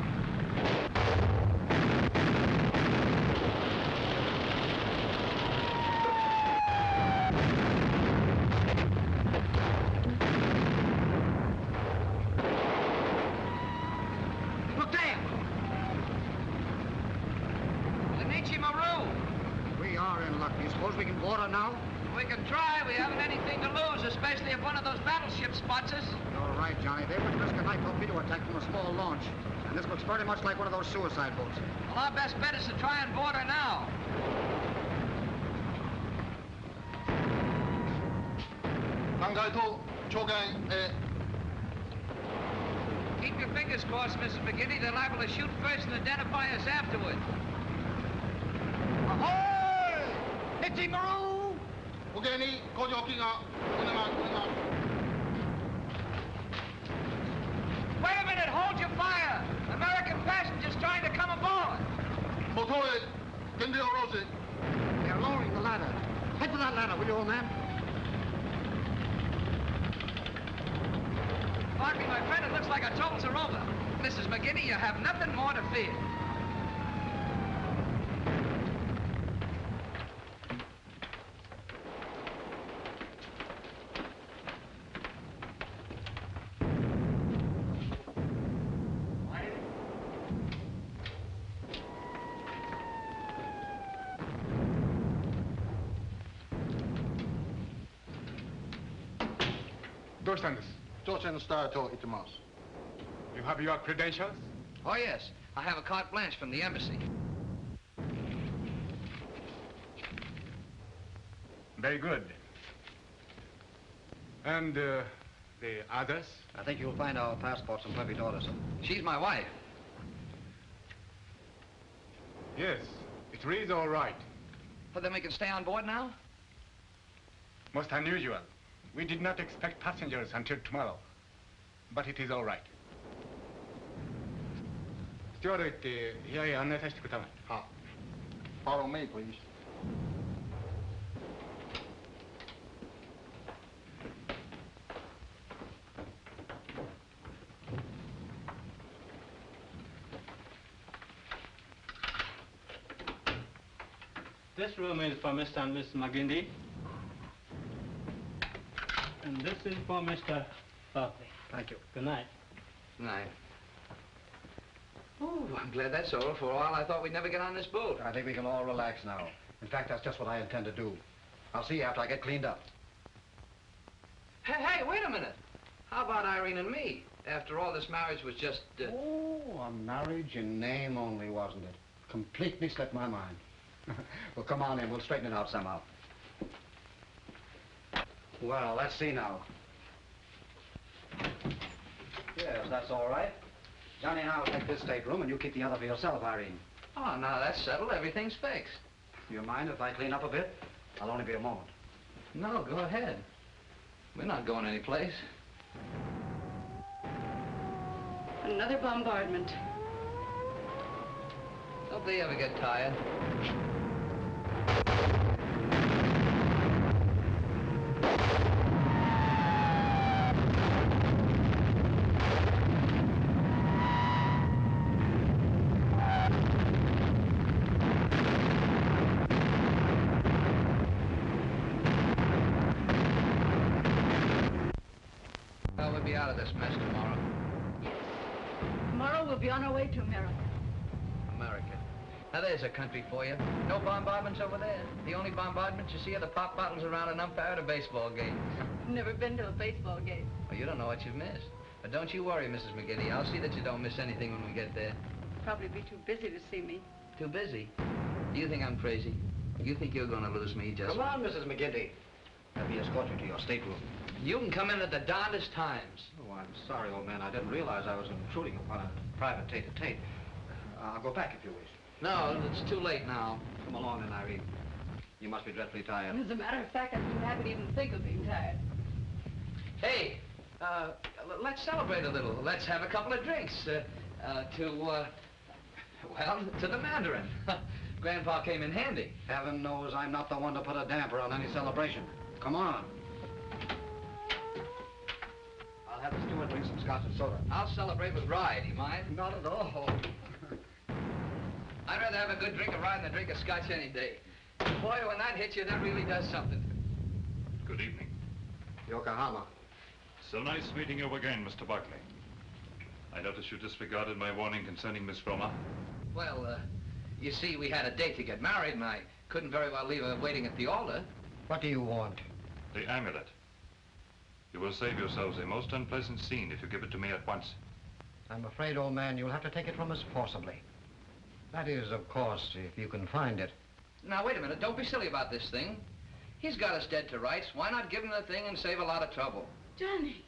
We can board her now? We can try. We haven't anything to lose, especially if one of those battleships spots us. You're right, Johnny. They wouldn't risk a night torpedo attack from a small launch. And this looks very much like one of those suicide boats. Well, our best bet is to try and board her now. Keep your fingers crossed, Mrs. McGinty. They're liable to shoot first and identify us afterward. Ahoy! Hitty Maru! Wait a minute! Hold your fire! American passengers trying to come aboard! They're lowering the ladder. Head for that ladder, will you, old man? Barkley, my friend, it looks like our troubles are over. Mrs. McGinty, you have nothing more to fear. ¿Dónde están? You have your credentials? Oh, yes. I have a carte blanche from the embassy. Very good. And the others? I think you'll find our passports in perfect order, sir. She's my wife. Yes, it reads all right. But then we can stay on board now? Most unusual. We did not expect passengers until tomorrow. But it is all right. Steward, here 안내하시고 그다음에. Follow me, please. This room is for Mr. and Mrs. McGinty. And this is for Mr. Barkley. Thank you. Good night. Good night. Oh, I'm glad that's over. For a while, I thought we'd never get on this boat. I think we can all relax now. In fact, that's just what I intend to do. I'll see you after I get cleaned up. Hey, wait a minute. How about Irene and me? After all, this marriage was just... Oh, a marriage in name only, wasn't it? Completely slipped my mind. Well, come on in. We'll straighten it out somehow. Well, let's see now. Yes, that's all right. Johnny and I will take this stateroom, and you keep the other for yourself, Irene. Oh, now that's settled. Everything's fixed. You mind if I clean up a bit? I'll only be a moment. No, go ahead. We're not going anyplace. Another bombardment. Don't they ever get tired? Well, we'll be out of this mess tomorrow. Yes. Tomorrow we'll be on our way to America. America. Now, there's a country for you. No bombardments over there. The only bombardments you see are the pop bottles around an umpire at a baseball game. Never been to a baseball game. Well, you don't know what you've missed. But don't you worry, Mrs. McGinty. I'll see that you don't miss anything when we get there. Probably be too busy to see me. Too busy? Do you think I'm crazy? You think you're going to lose me just... Come on, Mrs. McGinty. Let me escort you to your stateroom. You can come in at the darndest times. Oh, I'm sorry, old man. I didn't realize I was intruding upon a private tete-a-tete. I'll go back if you wish. No, it's too late now. Come along then, Irene. You must be dreadfully tired. As a matter of fact, I'm too happy to even think of being tired. Hey, let's celebrate a little. Let's have a couple of drinks to the Mandarin. Grandpa came in handy. Heaven knows I'm not the one to put a damper on any celebration. Come on. I'll have the steward bring some scotch and soda. I'll celebrate with rye. Do you mind? Not at all. I'd rather have a good drink of rye than a drink of scotch any day. Boy, when that hits you, that really does something. Good evening. Yokohama. So nice meeting you again, Mr. Barkley. I notice you disregarded my warning concerning Miss Roma. Well, you see, we had a date to get married, and I couldn't very well leave her waiting at the altar. What do you want? The amulet. You will save yourselves a most unpleasant scene if you give it to me at once. I'm afraid, old man, you'll have to take it from us forcibly. That is, of course, if you can find it. Now, wait a minute. Don't be silly about this thing. He's got us dead to rights. Why not give him the thing and save a lot of trouble? Johnny.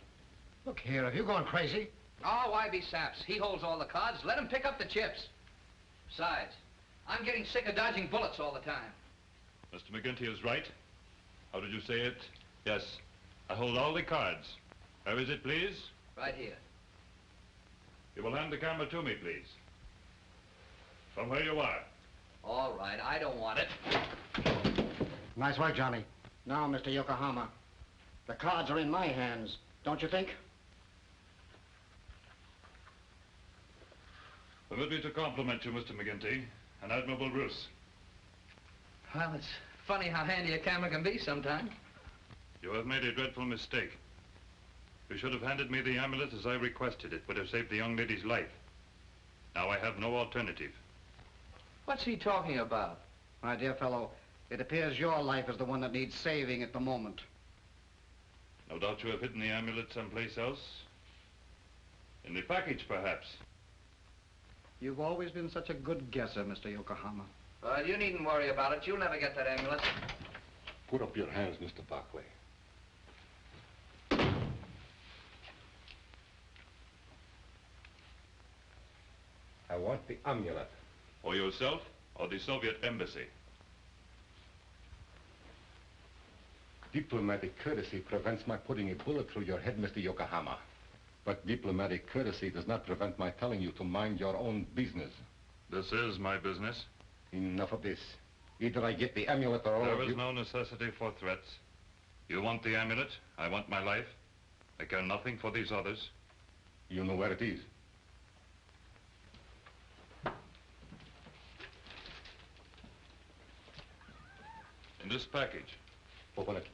Look here, have you gone crazy? Oh, why be saps? He holds all the cards. Let him pick up the chips. Besides, I'm getting sick of dodging bullets all the time. Mr. McGinty is right. How did you say it? Yes. I hold all the cards. Where is it, please? Right here. You will hand the camera to me, please. From where you are. All right, I don't want it. Nice work, Johnny. Now, Mr. Yokohama, the cards are in my hands, don't you think? Permit me to compliment you, Mr. McGinty. An admirable ruse. Well, it's funny how handy a camera can be sometimes. You have made a dreadful mistake. You should have handed me the amulet as I requested. It would have saved the young lady's life. Now I have no alternative. What's he talking about? My dear fellow, it appears your life is the one that needs saving at the moment. No doubt you have hidden the amulet someplace else. In the package, perhaps. You've always been such a good guesser, Mr. Yokohama. Well, you needn't worry about it. You'll never get that amulet. Put up your hands, Mr. Barclay. I want the amulet. For yourself or the Soviet embassy? Diplomatic courtesy prevents my putting a bullet through your head, Mr. Yokohama. But diplomatic courtesy does not prevent my telling you to mind your own business. This is my business. Enough of this. Either I get the amulet or all of you... There is no necessity for threats. You want the amulet, I want my life. I care nothing for these others. You know where it is. In this package. Open it.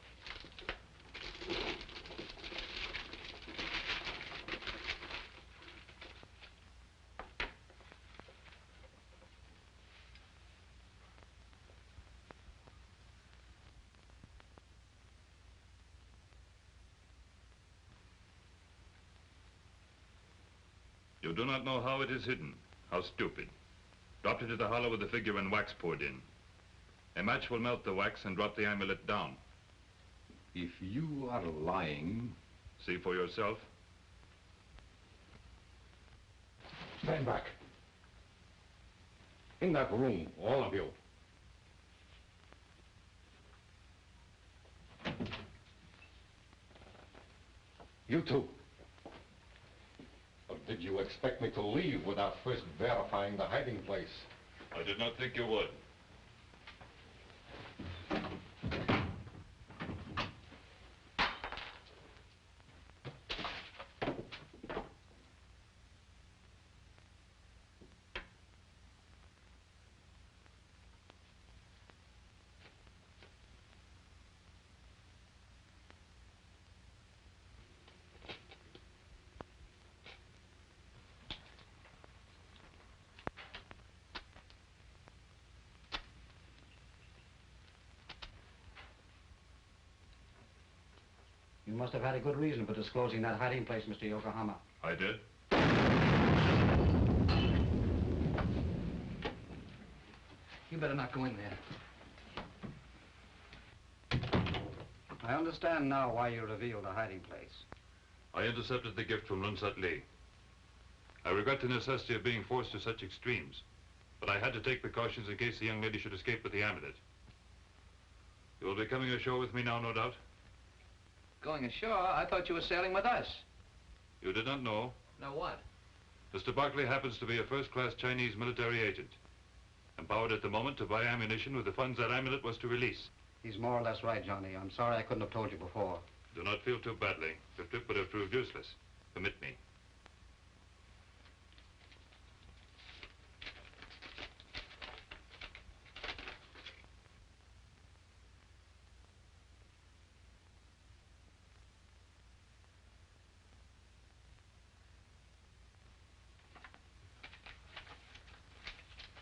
You do not know how it is hidden. How stupid. Dropped into the hollow with the figure and wax poured in. A match will melt the wax and drop the amulet down. If you are lying... See for yourself. Stand back. In that room, all of you. You too. Or did you expect me to leave without first verifying the hiding place? I did not think you would. You must have had a good reason for disclosing that hiding place, Mr. Yokohama. I did. You better not go in there. I understand now why you revealed the hiding place. I intercepted the gift from Lunsat Lee. I regret the necessity of being forced to such extremes, but I had to take precautions in case the young lady should escape with the amulet. You will be coming ashore with me now, no doubt? Going ashore? I thought you were sailing with us. You did not know. Know what? Mr. Barclay happens to be a first-class Chinese military agent, empowered at the moment to buy ammunition with the funds that amulet was to release. He's more or less right, Johnny. I'm sorry I couldn't have told you before. Do not feel too badly. The trip would have proved useless. Permit me.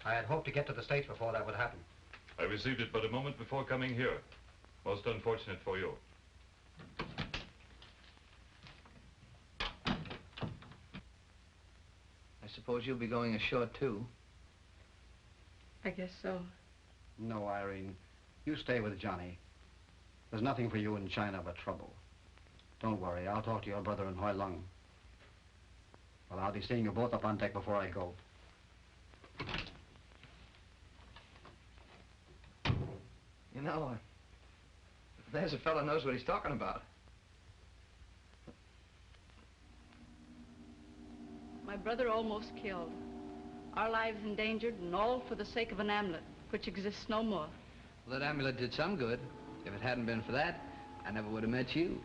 I had hoped to get to the States before that would happen. I received it but a moment before coming here. Most unfortunate for you. I suppose you'll be going ashore, too. I guess so. No, Irene. You stay with Johnny. There's nothing for you in China but trouble. Don't worry. I'll talk to your brother in Hoi Lung. Well, I'll be seeing you both up on deck before I go. You know, there's a fellow knows what he's talking about. My brother almost killed. Our lives endangered, and all for the sake of an amulet, which exists no more. Well, that amulet did some good. If it hadn't been for that, I never would have met you.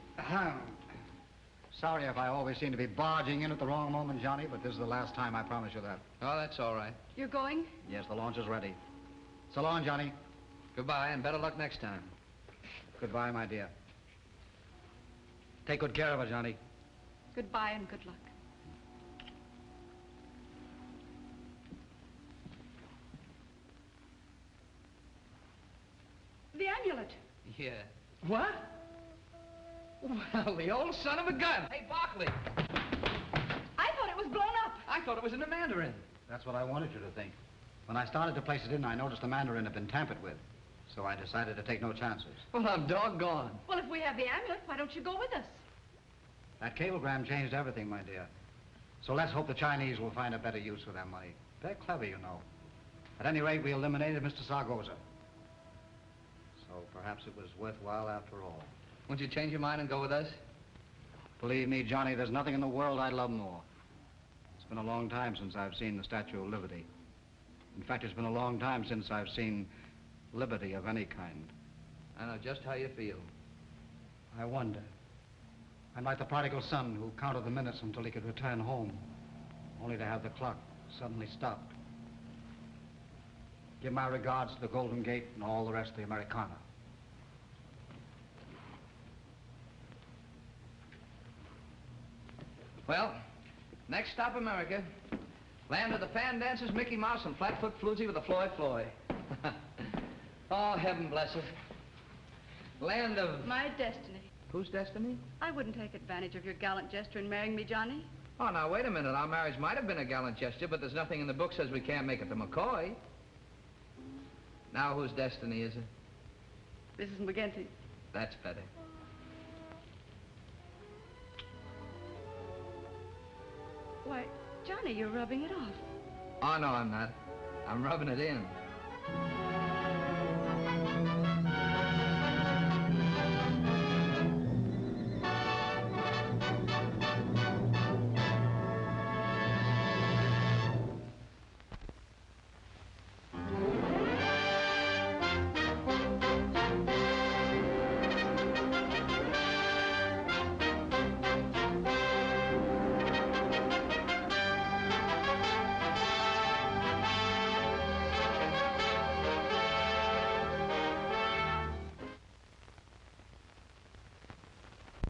Sorry if I always seem to be barging in at the wrong moment, Johnny, but this is the last time, I promise you that. Oh, that's all right. You're going? Yes, the launch is ready. So long, Johnny. Goodbye, and better luck next time. Goodbye, my dear. Take good care of her, Johnny. Goodbye and good luck. The amulet. Yeah. What? Well, the old son of a gun. Hey, Barkley. I thought it was blown up. I thought it was in the Mandarin. That's what I wanted you to think. When I started to place it in, I noticed the Mandarin had been tampered with. So I decided to take no chances. Well, I'm doggone. Well, if we have the amulet, why don't you go with us? That cablegram changed everything, my dear. So let's hope the Chinese will find a better use for their money. They're clever, you know. At any rate, we eliminated Mr. Sorgoza. So perhaps it was worthwhile after all. Won't you change your mind and go with us? Believe me, Johnny, there's nothing in the world I love more. It's been a long time since I've seen the Statue of Liberty. In fact, it's been a long time since I've seen liberty of any kind. I know just how you feel. I wonder. I'm like the prodigal son who counted the minutes until he could return home, only to have the clock suddenly stop. Give my regards to the Golden Gate and all the rest of the Americana. Well, next stop, America. Land of the fan dancers, Mickey Mouse, and Flatfoot Floozy with the Floyd Floyd. Oh, heaven bless it. Land of... My destiny. Whose destiny? I wouldn't take advantage of your gallant gesture in marrying me, Johnny. Oh, now, wait a minute. Our marriage might have been a gallant gesture, but there's nothing in the book says we can't make it to McCoy. Now, whose destiny is it? Mrs. McGinty. That's better. Why, Johnny, you're rubbing it off. Oh, no, I'm not. I'm rubbing it in.